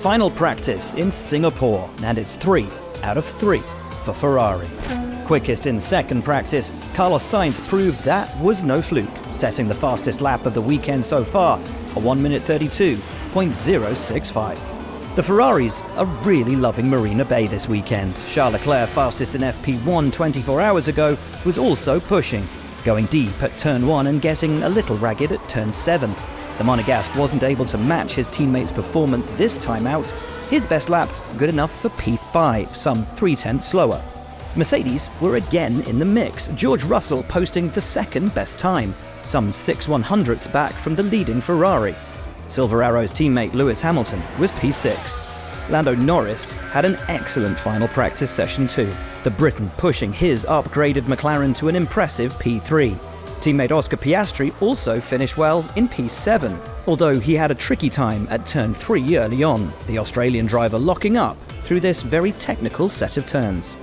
final practice in Singapore, and it's 3 out of 3 for Ferrari. Quickest in second practice, Carlos Sainz proved that was no fluke, setting the fastest lap of the weekend so far, a 1 minute 32.065. The Ferraris are really loving Marina Bay this weekend. Charles Leclerc, fastest in FP1 24 hours ago, was also pushing, going deep at turn 1 and getting a little ragged at turn 7. The Monegasque wasn't able to match his teammate's performance this time out. His best lap good enough for P5, some 0.3 slower. Mercedes were again in the mix, George Russell posting the second best time, some 6/100ths back from the leading Ferrari. Silver Arrow's teammate Lewis Hamilton was P6. Lando Norris had an excellent final practice session too, the Briton pushing his upgraded McLaren to an impressive P3. Teammate Oscar Piastri also finished well in P7, although he had a tricky time at turn 3 early on, the Australian driver locking up through this very technical set of turns.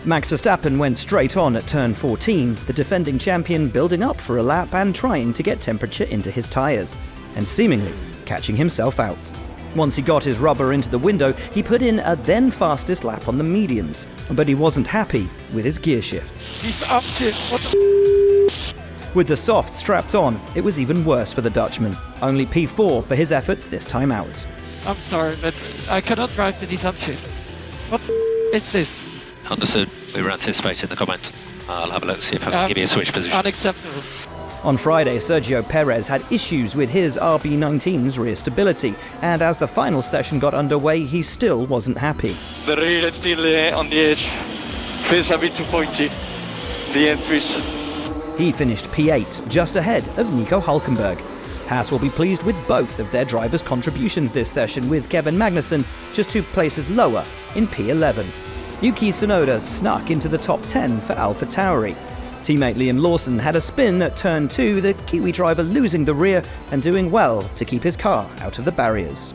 Max Verstappen went straight on at turn 14, the defending champion building up for a lap and trying to get temperature into his tyres, and seemingly catching himself out. Once he got his rubber into the window, he put in a then fastest lap on the mediums, but he wasn't happy with his gear shifts. These upshifts, what the With the soft strapped on, it was even worse for the Dutchman, only P4 for his efforts this time out. I'm sorry, but I cannot drive with these upshifts. What the is this? Understood. We were anticipating the comment. I'll have a look, see if I can give you a switch position. Unacceptable. On Friday, Sergio Perez had issues with his RB19's rear stability, and as the final session got underway, he still wasn't happy. The rear is still on the edge. Feels a bit too pointy. The entries. He finished P8, just ahead of Nico Hülkenberg. Haas will be pleased with both of their drivers' contributions this session, with Kevin Magnussen just 2 places lower in P11. Yuki Tsunoda snuck into the top 10 for AlphaTauri. Teammate Liam Lawson had a spin at turn 2, the Kiwi driver losing the rear and doing well to keep his car out of the barriers.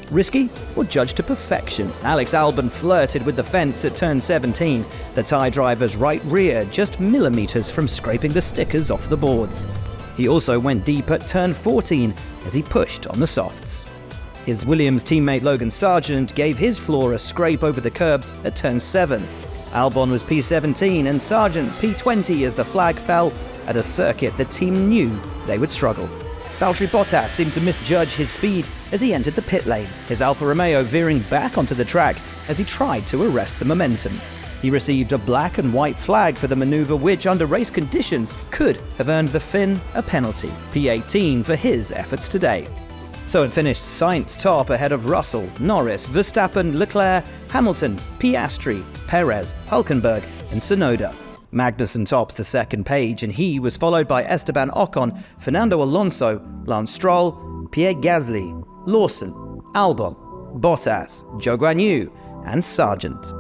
Risky or judged to perfection, Alex Albon flirted with the fence at turn 17, the Thai driver's right rear just millimetres from scraping the stickers off the boards. He also went deep at turn 14 as he pushed on the softs. His Williams teammate Logan Sargent gave his floor a scrape over the curbs at turn 7. Albon was P17 and Sargent P20 as the flag fell at a circuit the team knew they would struggle. Valtteri Bottas seemed to misjudge his speed as he entered the pit lane, his Alfa Romeo veering back onto the track as he tried to arrest the momentum. He received a black and white flag for the manoeuvre which, under race conditions, could have earned the Finn a penalty, P18 for his efforts today. So it finished Sainz top ahead of Russell, Norris, Verstappen, Leclerc, Hamilton, Piastri, Perez, Hülkenberg and Tsunoda. Magnussen tops the second page and he was followed by Esteban Ocon, Fernando Alonso, Lance Stroll, Pierre Gasly, Lawson, Albon, Bottas, Zhou Guanyu and Sargent.